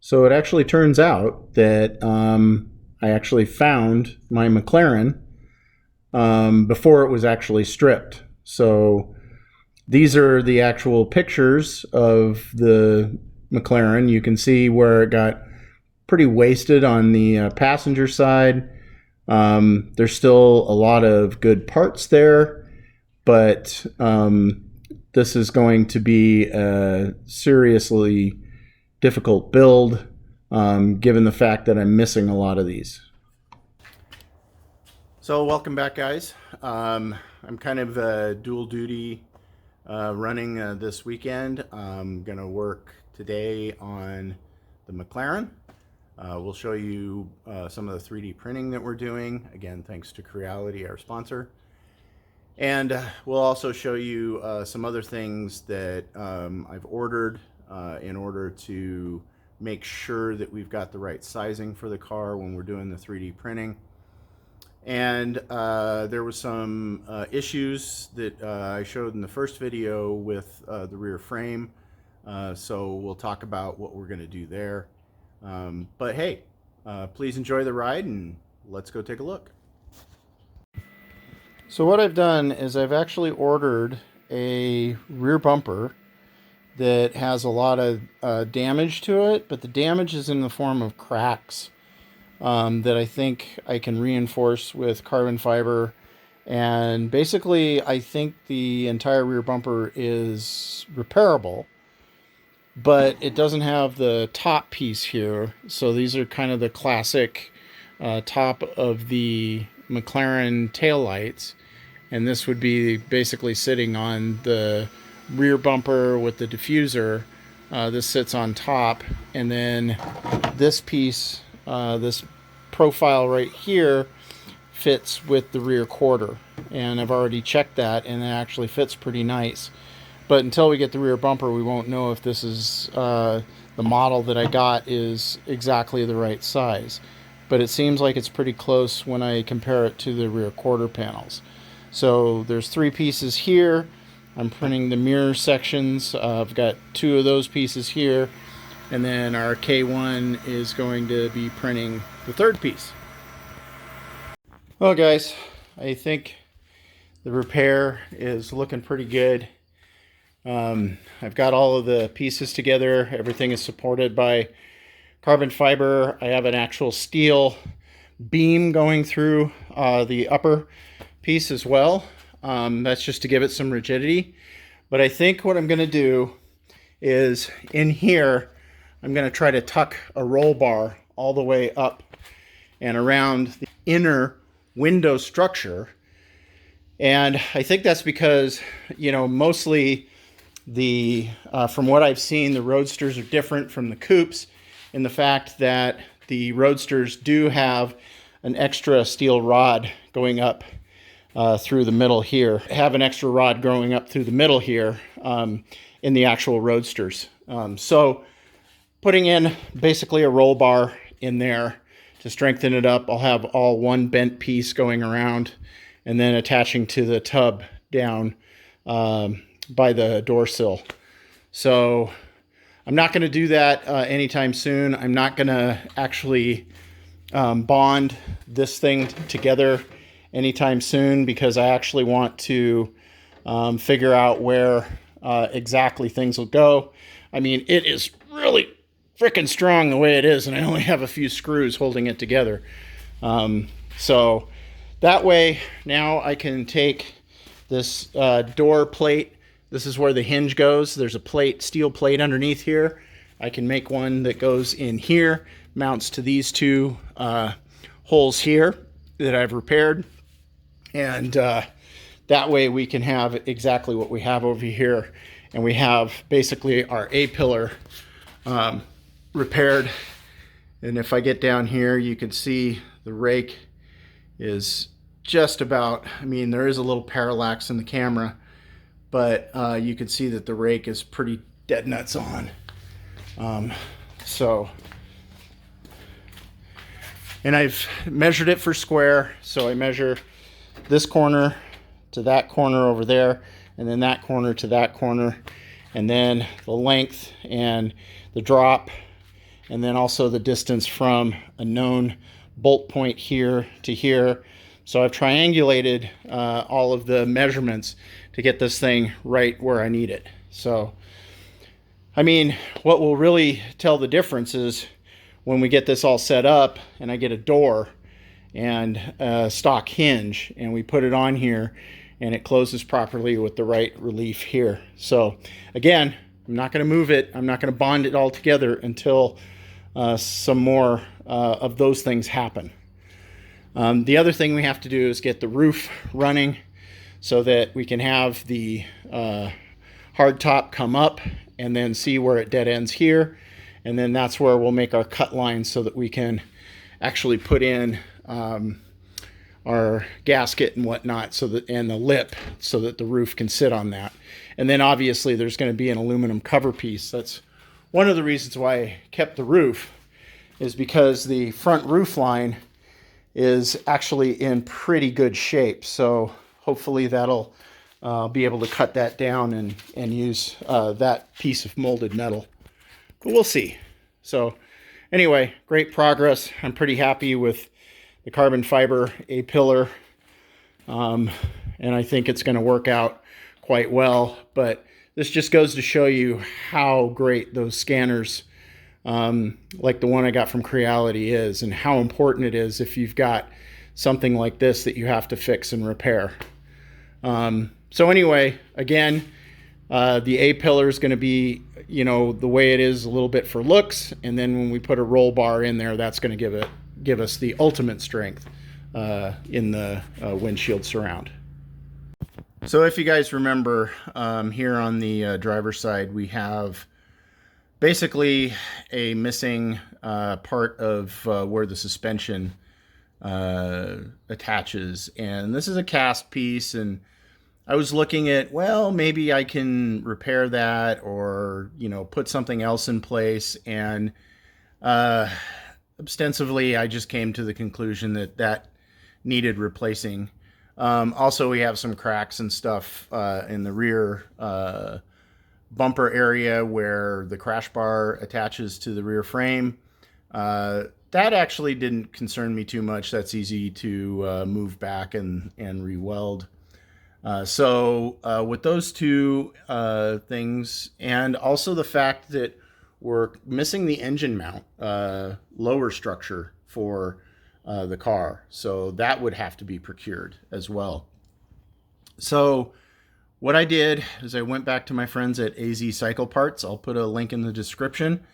So it actually turns out that I actually found my McLaren before it was actually stripped. So these are the actual pictures of the McLaren. You can see where it got pretty wasted on the passenger side. There's still a lot of good parts there, but this is going to be a seriously difficult build, given the fact that I'm missing a lot of these. So welcome back, guys. I'm kind of dual duty running this weekend. I'm gonna work today on the McLaren. We'll show you some of the 3D printing that we're doing, again thanks to Creality, our sponsor. And we'll also show you some other things that I've ordered in order to make sure that we've got the right sizing for the car when we're doing the 3D printing. And there were some issues that I showed in the first video with the rear frame. So we'll talk about what we're going to do there. But hey, please enjoy the ride and let's go take a look. So what I've done is I've actually ordered a rear bumper that has a lot of damage to it, but the damage is in the form of cracks that I think I can reinforce with carbon fiber. And basically I think the entire rear bumper is repairable, but it doesn't have the top piece here. So these are kind of the classic top of the McLaren taillights, and this would be basically sitting on the rear bumper with the diffuser. This sits on top, and then this piece, this profile right here, fits with the rear quarter, and I've already checked that and it actually fits pretty nice. But until we get the rear bumper, we won't know if this is the model that I got is exactly the right size. But it seems like it's pretty close when I compare it to the rear quarter panels. So there's 3 pieces here. I'm printing the mirror sections. I've got 2 of those pieces here. And then our K1 is going to be printing the 3rd piece. Well, guys, I think the repair is looking pretty good. I've got all of the pieces together. Everything is supported by carbon fiber. I have an actual steel beam going through the upper piece as well. That's just to give it some rigidity. But I think what I'm going to do is in here, I'm going to try to tuck a roll bar all the way up and around the inner window structure. And I think that's because, you know, mostly the from what I've seen, the Roadsters are different from the coupes in the fact that the Roadsters do have an extra steel rod going up through the middle here. Have an extra rod growing up through the middle here in the actual Roadsters. So putting in basically a roll bar in there to strengthen it up. I'll have all one bent piece going around and then attaching to the tub down by the door sill. So I'm not going to do that anytime soon. I'm not going to actually bond this thing together anytime soon because I actually want to figure out where exactly things will go. I mean, it is really freaking strong the way it is, and I only have a few screws holding it together. So that way now I can take this door plate. This is where the hinge goes. There's a plate, steel plate underneath here. I can make one that goes in here, mounts to these 2 holes here that I've repaired. And that way we can have exactly what we have over here. And we have basically our A-pillar repaired. And if I get down here, you can see the rake is just about, I mean, there is a little parallax in the camera, but you can see that the rake is pretty dead nuts on. And I've measured it for square. So I measure this corner to that corner over there, and then that corner to that corner, and then the length and the drop and then also the distance from a known bolt point here to here. So I've triangulated all of the measurements to get this thing right where I need it. So, I mean, what will really tell the difference is when we get this all set up and I get a door and a stock hinge and we put it on here and it closes properly with the right relief here. So again, I'm not going to move it. I'm not going to bond it all together until some more of those things happen. The other thing we have to do is get the roof running so that we can have the hard top come up and then see where it dead ends here. And then that's where we'll make our cut lines so that we can actually put in our gasket and whatnot, so that, and the lip, so that the roof can sit on that. And then obviously there's going to be an aluminum cover piece. That's one of the reasons why I kept the roof, is because the front roof line is actually in pretty good shape. So hopefully that'll be able to cut that down and use that piece of molded metal. But we'll see. So anyway, great progress. I'm pretty happy with the carbon fiber A-pillar. And I think it's going to work out quite well. But this just goes to show you how great those scanners, like the one I got from Creality, is, and how important it is if you've got something like this that you have to fix and repair. So anyway, again, the A-pillar is going to be, you know, the way it is a little bit for looks, and then when we put a roll bar in there, that's going to give us the ultimate strength in the windshield surround. So if you guys remember, here on the driver's side, we have basically a missing part of where the suspension attaches, and this is a cast piece, and I was looking at, well, maybe I can repair that, or, you know, put something else in place. And ostensibly, I just came to the conclusion that that needed replacing. Also, we have some cracks and stuff in the rear bumper area where the crash bar attaches to the rear frame. That actually didn't concern me too much. That's easy to move back and re-weld. So with those two things, and also the fact that we're missing the engine mount lower structure for the car, so that would have to be procured as well. So what I did is I went back to my friends at AZ Cycle Parts. I'll put a link in the description.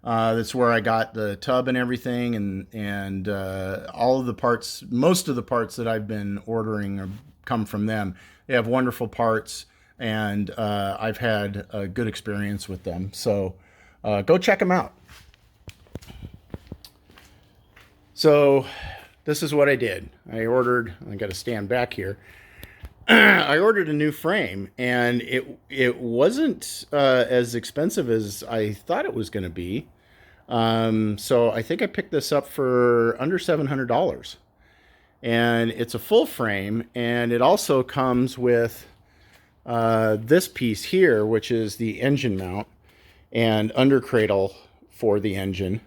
That's where I got the tub and everything, and all of the parts, most of the parts that I've been ordering come from them. They have wonderful parts, and I've had a good experience with them. So go check them out. So this is what I did. I got to stand back here. I ordered a new frame, and it wasn't as expensive as I thought it was going to be. So I think I picked this up for under $700. And it's a full frame, and it also comes with this piece here, which is the engine mount and under cradle for the engine.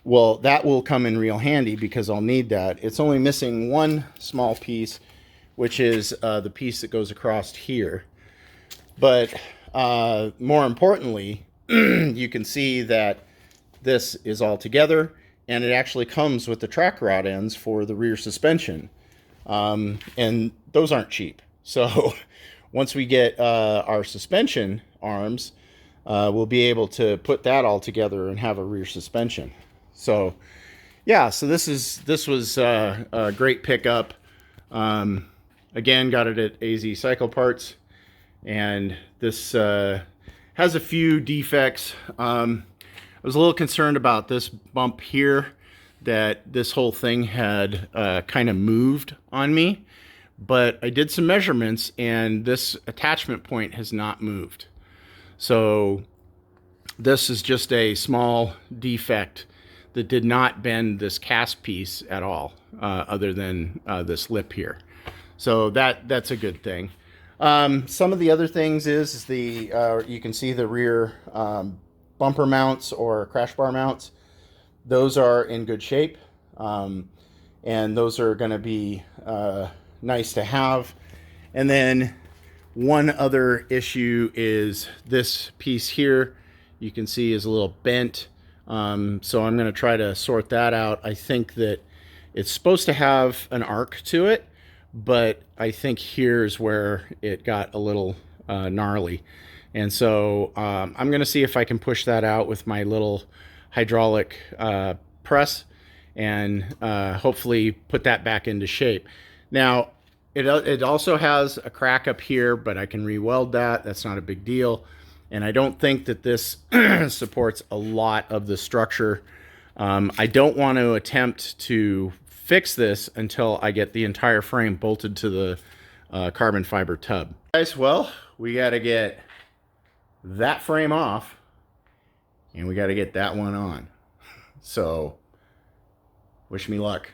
Well, that will come in real handy because I'll need that. It's only missing one small piece, which is the piece that goes across here. But more importantly, you can see that this is all together, and it actually comes with the track rod ends for the rear suspension. And those aren't cheap. So once we get our suspension arms, we'll be able to put that all together and have a rear suspension. So yeah, so this was a great pickup. Again, got it at AZ Cycle Parts, and this has a few defects. I was a little concerned about this bump here, that this whole thing had kind of moved on me, but I did some measurements, and this attachment point has not moved. So this is just a small defect that did not bend this cast piece at all, other than this lip here. So that's a good thing. Some of the other things is the you can see the rear bumper mounts or crash bar mounts, those are in good shape. And those are going to be nice to have. And then one other issue is this piece here, you can see is a little bent. So I'm going to try to sort that out. I think that it's supposed to have an arc to it, but I think here's where it got a little gnarly. And so I'm going to see if I can push that out with my little hydraulic press and hopefully put that back into shape. Now, it also has a crack up here, but I can re-weld that. That's not a big deal. And I don't think that this supports a lot of the structure. I don't want to attempt to fix this until I get the entire frame bolted to the carbon fiber tub. Guys, well, we got to get that frame off and we got to get that one on. So wish me luck.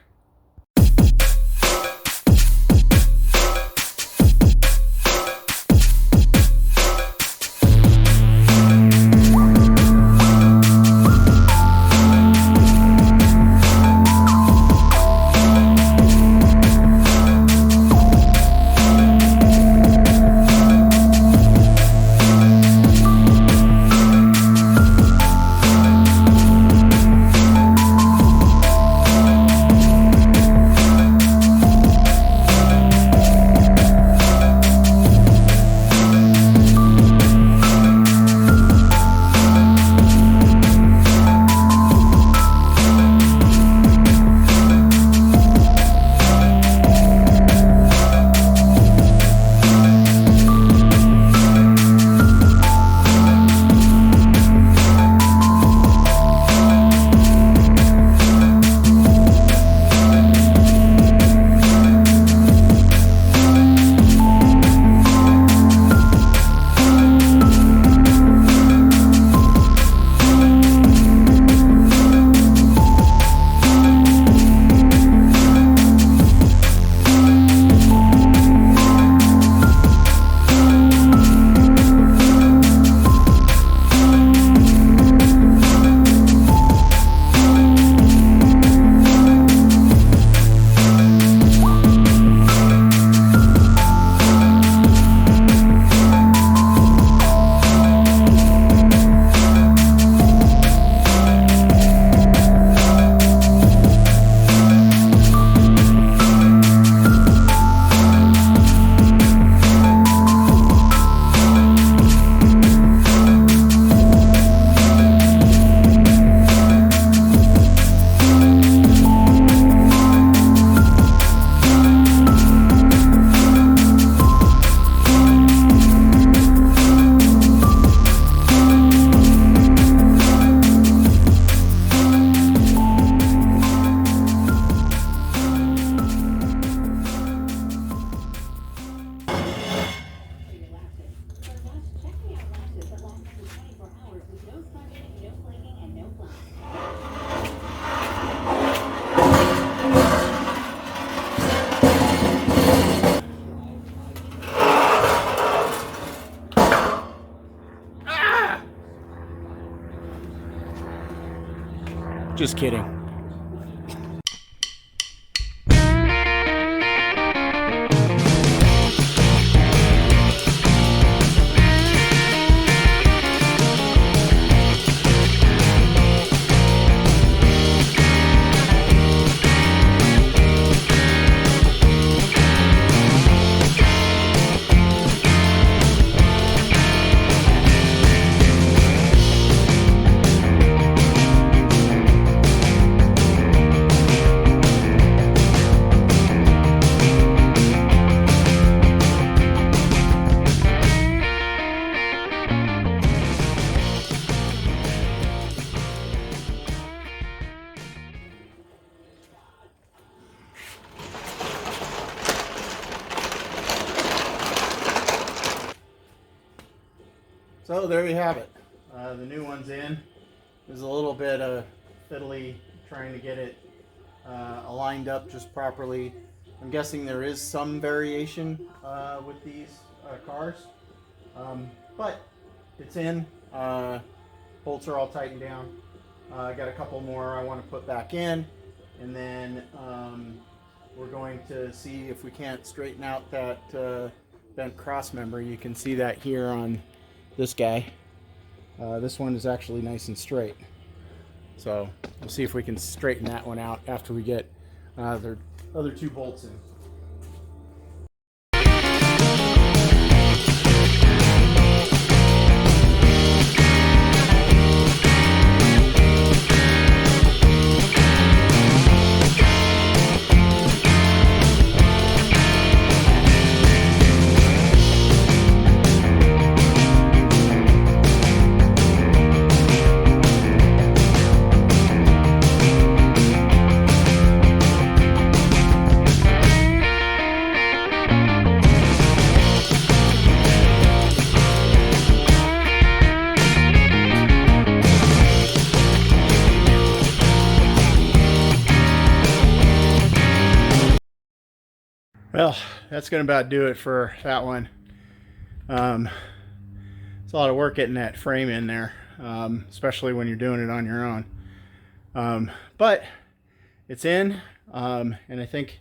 Just kidding. So there you have it. The new one's in. There's a little bit of fiddly trying to get it aligned up just properly. I'm guessing there is some variation with these cars, but it's in. Bolts are all tightened down. I got a couple more I want to put back in, and then we're going to see if we can't straighten out that bent cross member. You can see that here on this guy. This one is actually nice and straight. So we'll see if we can straighten that one out after we get the other two bolts in. Well, that's going to about do it for that one. It's a lot of work getting that frame in there, especially when you're doing it on your own. But it's in, and I think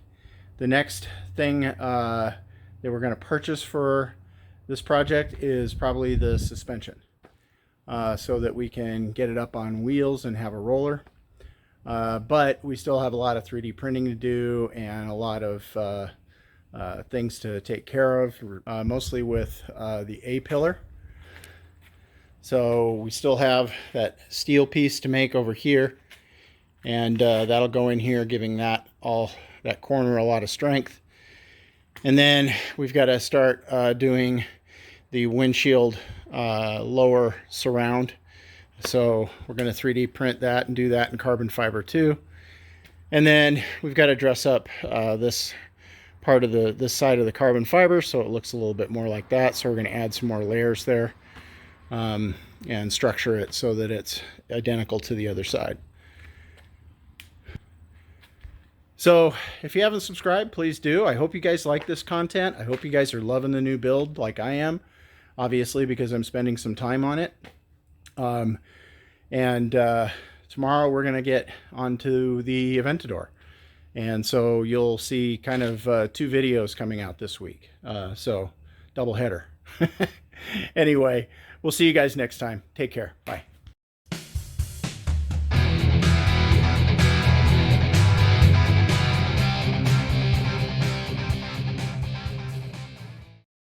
the next thing that we're going to purchase for this project is probably the suspension, so that we can get it up on wheels and have a roller. But we still have a lot of 3D printing to do and a lot of things to take care of, mostly with the A-pillar. So we still have that steel piece to make over here, and that'll go in here, giving that corner a lot of strength. And then we've got to start doing the windshield lower surround. So we're going to 3D print that and do that in carbon fiber too. And then we've got to dress up this part of this side of the carbon fiber so it looks a little bit more like that. So we're going to add some more layers there and structure it so that it's identical to the other side. So if you haven't subscribed, please do. I hope you guys like this content. I hope you guys are loving the new build like I am, obviously, because I'm spending some time on it. Tomorrow we're going to get onto the Aventador. And so you'll see kind of 2 videos coming out this week. So double header. Anyway, we'll see you guys next time. Take care. Bye.